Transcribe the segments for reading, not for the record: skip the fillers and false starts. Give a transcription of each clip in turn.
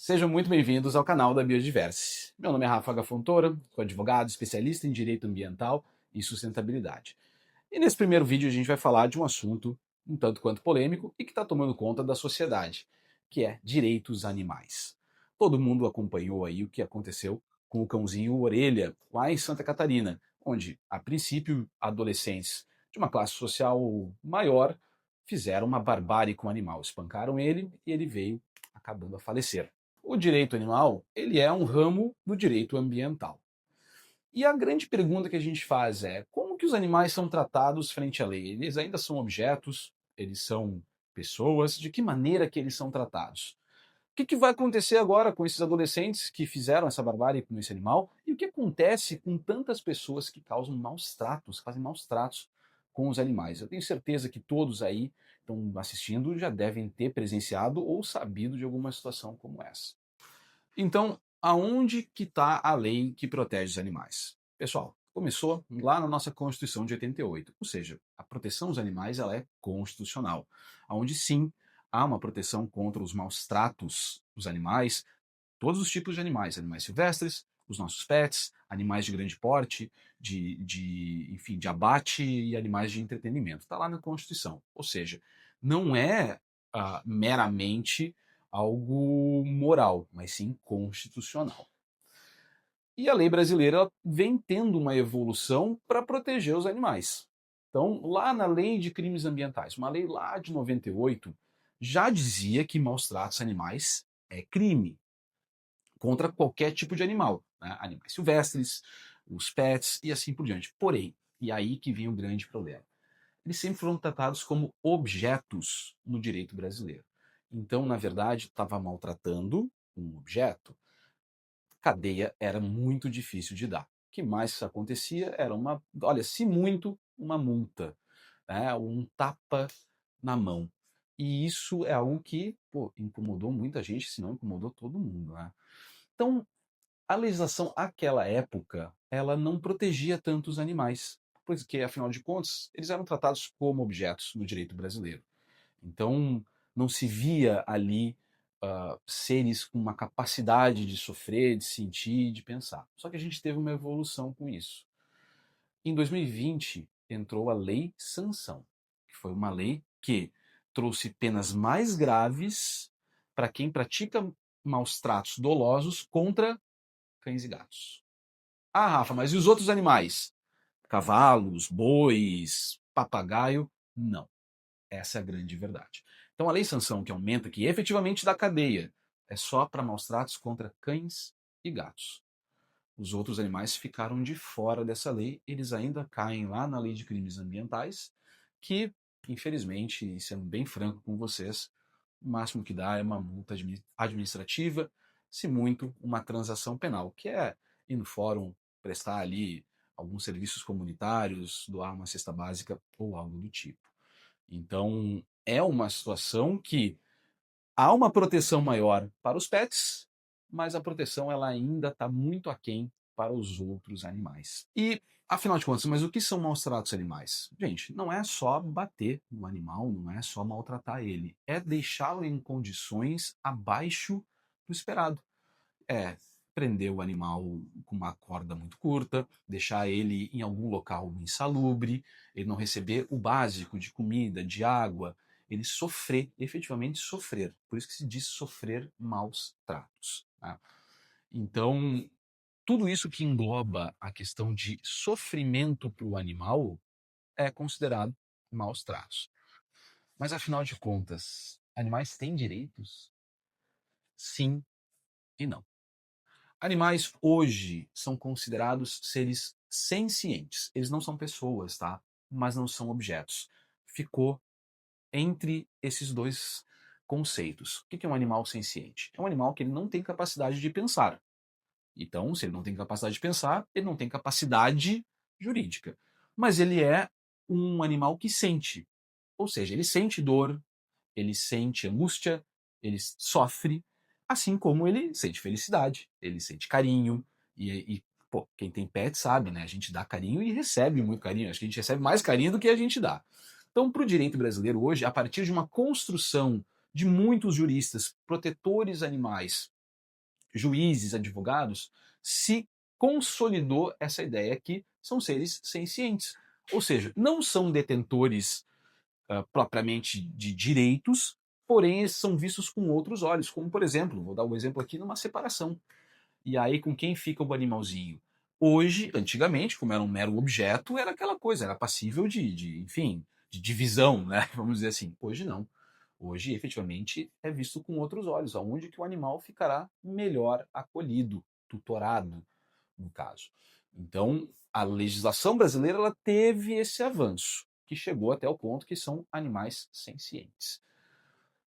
Sejam muito bem-vindos ao canal da Biodiverse. Meu nome é Rafa Fontoura, sou advogado, especialista em direito ambiental e sustentabilidade. E nesse primeiro vídeo a gente vai falar de um assunto um tanto quanto polêmico e que está tomando conta da sociedade, que é direitos animais. Todo mundo acompanhou aí o que aconteceu com o cãozinho Orelha, lá em Santa Catarina, onde, a princípio, adolescentes de uma classe social maior fizeram uma barbárie com o animal, espancaram ele e ele veio acabando a falecer. O direito animal, ele é um ramo do direito ambiental. E a grande pergunta que a gente faz é: como que os animais são tratados frente à lei? Eles ainda são objetos? Eles são pessoas? De que maneira que eles são tratados? O que vai acontecer agora com esses adolescentes que fizeram essa barbárie com esse animal? E o que acontece com tantas pessoas que causam maus tratos, fazem maus tratos com os animais? Eu tenho certeza que todos aí estão assistindo já devem ter presenciado ou sabido de alguma situação como essa. Então, aonde que está a lei que protege os animais? Pessoal, começou lá na nossa Constituição de 88, ou seja, a proteção dos animais ela é constitucional, onde sim há uma proteção contra os maus tratos dos animais, todos os tipos de animais, animais silvestres, os nossos pets, animais de grande porte, enfim, de abate e animais de entretenimento. Está lá na Constituição. Ou seja, não é meramente algo moral, mas sim constitucional. E a lei brasileira vem tendo uma evolução para proteger os animais. Então, lá na Lei de Crimes Ambientais, uma lei lá de 98, já dizia que maus tratos a animais é crime contra qualquer tipo de animal, né? Animais silvestres, os pets e assim por diante. Porém, e aí que vem o grande problema, eles sempre foram tratados como objetos no direito brasileiro. Então, na verdade, estava maltratando um objeto, cadeia era muito difícil de dar. O que mais acontecia era olha, se muito, uma multa, né? Um tapa na mão. E isso é algo que, pô, incomodou muita gente, se não incomodou todo mundo, né? Então, a legislação àquela época, ela não protegia tanto os animais, porque, afinal de contas, eles eram tratados como objetos no direito brasileiro. Então, não se via ali seres com uma capacidade de sofrer, de sentir, de pensar. Só que a gente teve uma evolução com isso. Em 2020, entrou a Lei Sanção, que foi uma lei que trouxe penas mais graves para quem pratica maus tratos dolosos contra cães e gatos. Ah, Rafa, mas e os outros animais? Cavalos, bois, papagaio? Não. Essa é a grande verdade. Então a lei sanção que aumenta, que efetivamente dá cadeia, é só para maus tratos contra cães e gatos. Os outros animais ficaram de fora dessa lei, eles ainda caem lá na lei de crimes ambientais, que, infelizmente, sendo bem franco com vocês, o máximo que dá é uma multa administrativa, se muito, uma transação penal, que é ir no fórum, prestar ali alguns serviços comunitários, doar uma cesta básica ou algo do tipo. Então, é uma situação que há uma proteção maior para os pets, mas a proteção ela ainda está muito aquém para os outros animais. E, afinal de contas, mas o que são maus tratos animais? Gente, não é só bater no animal, não é só maltratar ele, é deixá-lo em condições abaixo do esperado. É prender o animal com uma corda muito curta, deixar ele em algum local insalubre, ele não receber o básico de comida, de água, ele sofrer, efetivamente sofrer. Por isso que se diz sofrer maus tratos. Tá? Então, tudo isso que engloba a questão de sofrimento para o animal é considerado maus tratos. Mas afinal de contas, animais têm direitos? Sim e não. Animais hoje são considerados seres sencientes. Eles não são pessoas, tá? Mas não são objetos. Ficou entre esses dois conceitos. O que é um animal senciente? É um animal que ele não tem capacidade de pensar. Então, se ele não tem capacidade de pensar, ele não tem capacidade jurídica. Mas ele é um animal que sente. Ou seja, ele sente dor, ele sente angústia, ele sofre, assim como ele sente felicidade, ele sente carinho, pô, quem tem pet sabe, né? A gente dá carinho e recebe muito carinho, acho que a gente recebe mais carinho do que a gente dá. Então, para o direito brasileiro hoje, a partir de uma construção de muitos juristas, protetores animais, juízes, advogados, se consolidou essa ideia que são seres sencientes. Ou seja, não são detentores propriamente de direitos, porém eles são vistos com outros olhos, como por exemplo, vou dar um exemplo aqui, numa separação. E aí com quem fica o animalzinho? Hoje, antigamente, como era um mero objeto, era aquela coisa, era passível enfim, de divisão, né? Vamos dizer assim. Hoje não. Hoje, efetivamente, é visto com outros olhos, aonde que o animal ficará melhor acolhido, tutorado, no caso. Então, a legislação brasileira ela teve esse avanço, que chegou até o ponto que são animais sencientes.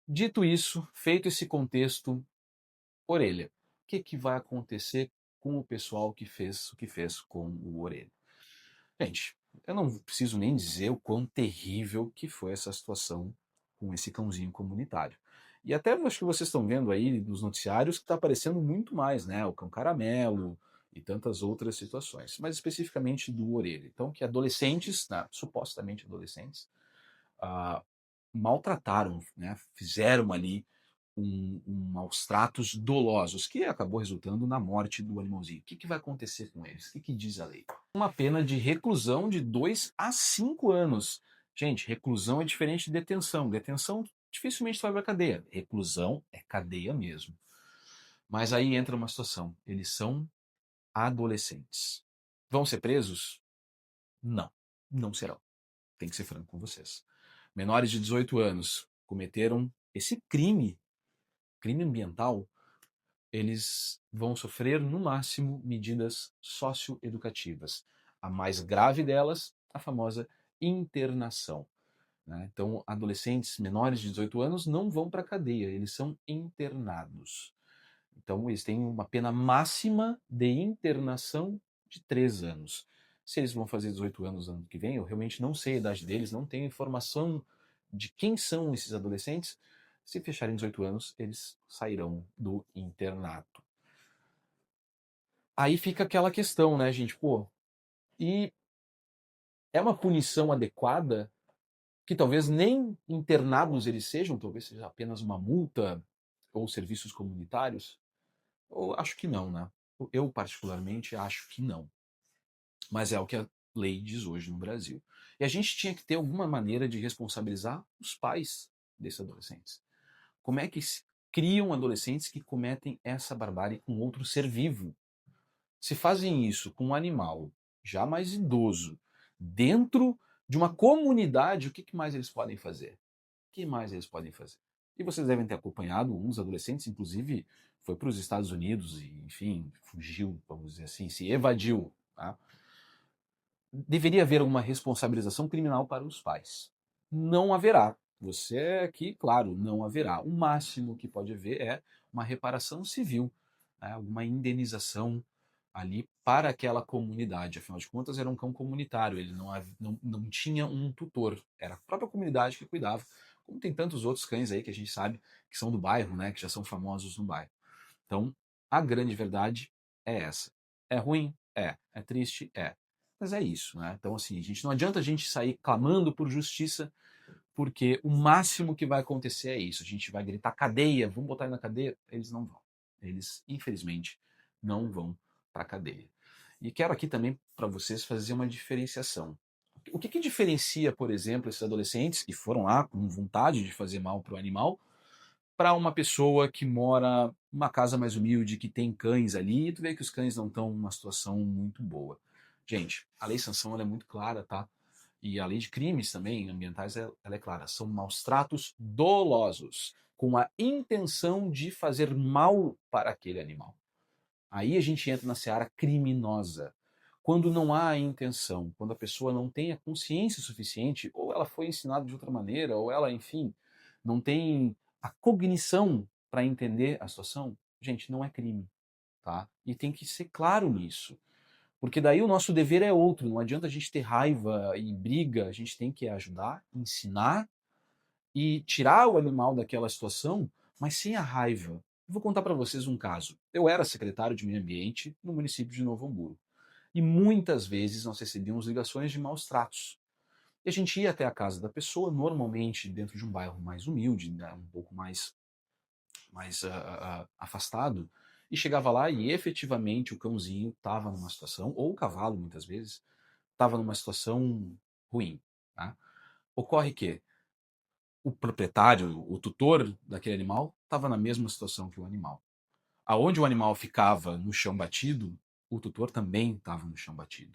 Dito isso, feito esse contexto, Orelha, o que vai acontecer com o pessoal que fez o que fez com o Orelha? Gente, eu não preciso nem dizer o quão terrível que foi essa situação com esse cãozinho comunitário. E até acho que vocês estão vendo aí nos noticiários que está aparecendo muito mais, né? O cão caramelo e tantas outras situações, mas especificamente do Orelha. Então, que adolescentes, né, supostamente adolescentes, ah, maltrataram, né, fizeram ali maus tratos dolosos, que acabou resultando na morte do animalzinho. O que vai acontecer com eles? O que diz a lei? Uma pena de reclusão de 2 a 5 anos. Gente, reclusão é diferente de detenção. Detenção dificilmente vai para cadeia. Reclusão é cadeia mesmo. Mas aí entra uma situação. Eles são adolescentes. Vão ser presos? Não, não serão. Tem que ser franco com vocês. Menores de 18 anos cometeram esse crime ambiental, eles vão sofrer, no máximo, medidas socioeducativas. A mais grave delas, a famosa internação. Né? Então, adolescentes menores de 18 anos não vão para a cadeia, eles são internados. Então, eles têm uma pena máxima de internação de 3 anos. Se eles vão fazer 18 anos no ano que vem, eu realmente não sei a idade deles, não tenho informação de quem são esses adolescentes. Se fecharem 18 anos, eles sairão do internato. Aí fica aquela questão, né, gente? Pô, e é uma punição adequada que talvez nem internados eles sejam, talvez seja apenas uma multa ou serviços comunitários? Eu acho que não, né? Eu, particularmente, acho que não. Mas é o que a lei diz hoje no Brasil. E a gente tinha que ter alguma maneira de responsabilizar os pais desses adolescentes. Como é que se criam adolescentes que cometem essa barbárie com outro ser vivo? Se fazem isso com um animal já mais idoso, dentro de uma comunidade, o que mais eles podem fazer? O que mais eles podem fazer? E vocês devem ter acompanhado, um dos adolescentes, inclusive, foi para os Estados Unidos e, enfim, fugiu, vamos dizer assim, se evadiu. Tá? Deveria haver uma responsabilização criminal para os pais. Não haverá. Você aqui, claro, não haverá. O máximo que pode haver é uma reparação civil, né? Alguma indenização ali para aquela comunidade. Afinal de contas, era um cão comunitário, ele não tinha um tutor, era a própria comunidade que cuidava, como tem tantos outros cães aí que a gente sabe que são do bairro, né, que já são famosos no bairro. Então, a grande verdade é essa. É ruim? É. É triste? É. Mas é isso, né? Então, assim, não adianta a gente sair clamando por justiça, porque o máximo que vai acontecer é isso. A gente vai gritar cadeia, vamos botar ele na cadeia. Eles não vão. Eles, infelizmente, não vão para a cadeia. E quero aqui também para vocês fazer uma diferenciação. O que diferencia, por exemplo, esses adolescentes que foram lá com vontade de fazer mal para o animal, para uma pessoa que mora numa casa mais humilde, que tem cães ali, e tu vê que os cães não estão numa situação muito boa. Gente, a lei sanção ela é muito clara, tá? E a lei de crimes também ambientais ela é clara. São maus tratos dolosos, com a intenção de fazer mal para aquele animal. Aí a gente entra na seara criminosa. Quando não há a intenção, quando a pessoa não tem a consciência suficiente, ou ela foi ensinada de outra maneira, ou ela, enfim, não tem a cognição para entender a situação, gente, não é crime, tá? E tem que ser claro nisso. Porque daí o nosso dever é outro, não adianta a gente ter raiva e briga, a gente tem que ajudar, ensinar e tirar o animal daquela situação, mas sem a raiva. Eu vou contar para vocês um caso. Eu era secretário de meio ambiente no município de Novo Hamburgo. E muitas vezes nós recebíamos ligações de maus tratos. E a gente ia até a casa da pessoa, normalmente dentro de um bairro mais humilde, né, um pouco mais afastado, e chegava lá e efetivamente o cãozinho estava numa situação, ou o cavalo muitas vezes, estava numa situação ruim. Tá? Ocorre que o proprietário, o tutor daquele animal, estava na mesma situação que o animal. Aonde o animal ficava no chão batido, o tutor também estava no chão batido.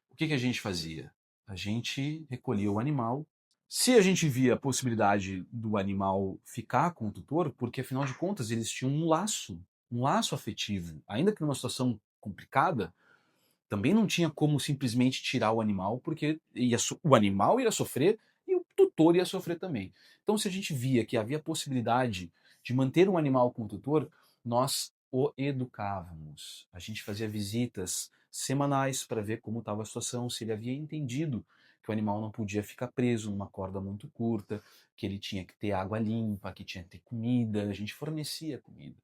O que a gente fazia? A gente recolhia o animal. Se a gente via a possibilidade do animal ficar com o tutor, porque afinal de contas eles tinham um laço afetivo, ainda que numa situação complicada, também não tinha como simplesmente tirar o animal, porque o animal ia sofrer e o tutor ia sofrer também. Então, se a gente via que havia possibilidade de manter um animal com o tutor, nós o educávamos. A gente fazia visitas semanais para ver como estava a situação, se ele havia entendido que o animal não podia ficar preso numa corda muito curta, que ele tinha que ter água limpa, que tinha que ter comida, a gente fornecia comida.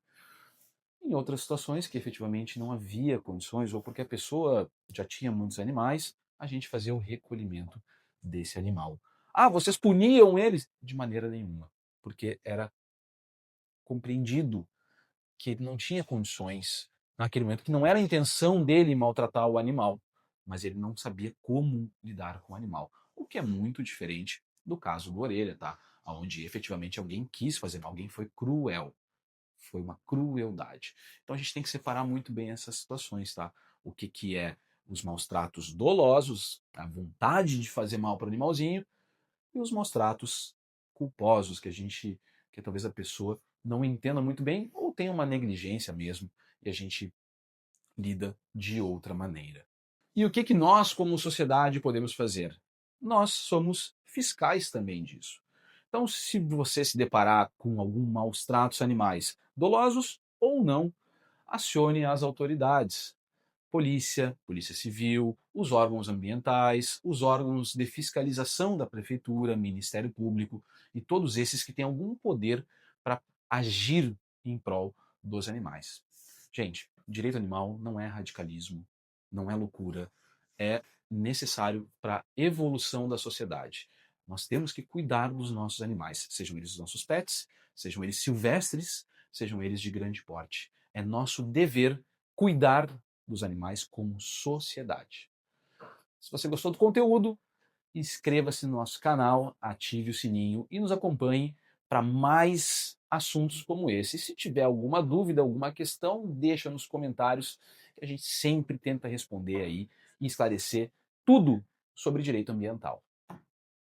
Em outras situações que efetivamente não havia condições, ou porque a pessoa já tinha muitos animais, a gente fazia o recolhimento desse animal. Ah, vocês puniam eles? De maneira nenhuma, porque era compreendido que ele não tinha condições naquele momento, que não era a intenção dele maltratar o animal, mas ele não sabia como lidar com o animal. O que é muito diferente do caso do Orelha, tá? Onde efetivamente alguém quis fazer mal, alguém foi cruel. Foi uma crueldade. Então a gente tem que separar muito bem essas situações, tá? O que é os maus tratos dolosos, a vontade de fazer mal para o animalzinho, e os maus tratos culposos, que talvez a pessoa não entenda muito bem ou tenha uma negligência mesmo, e a gente lida de outra maneira. E o que nós, como sociedade, podemos fazer? Nós somos fiscais também disso. Então, se você se deparar com algum maus tratos animais, dolosos ou não, acione as autoridades. Polícia, Polícia Civil, os órgãos ambientais, os órgãos de fiscalização da Prefeitura, Ministério Público e todos esses que têm algum poder para agir em prol dos animais. Gente, direito animal não é radicalismo, não é loucura, é necessário para a evolução da sociedade. Nós temos que cuidar dos nossos animais, sejam eles os nossos pets, sejam eles silvestres, sejam eles de grande porte. É nosso dever cuidar dos animais como sociedade. Se você gostou do conteúdo, inscreva-se no nosso canal, ative o sininho e nos acompanhe para mais assuntos como esse. E se tiver alguma dúvida, alguma questão, deixa nos comentários que a gente sempre tenta responder aí e esclarecer tudo sobre direito ambiental.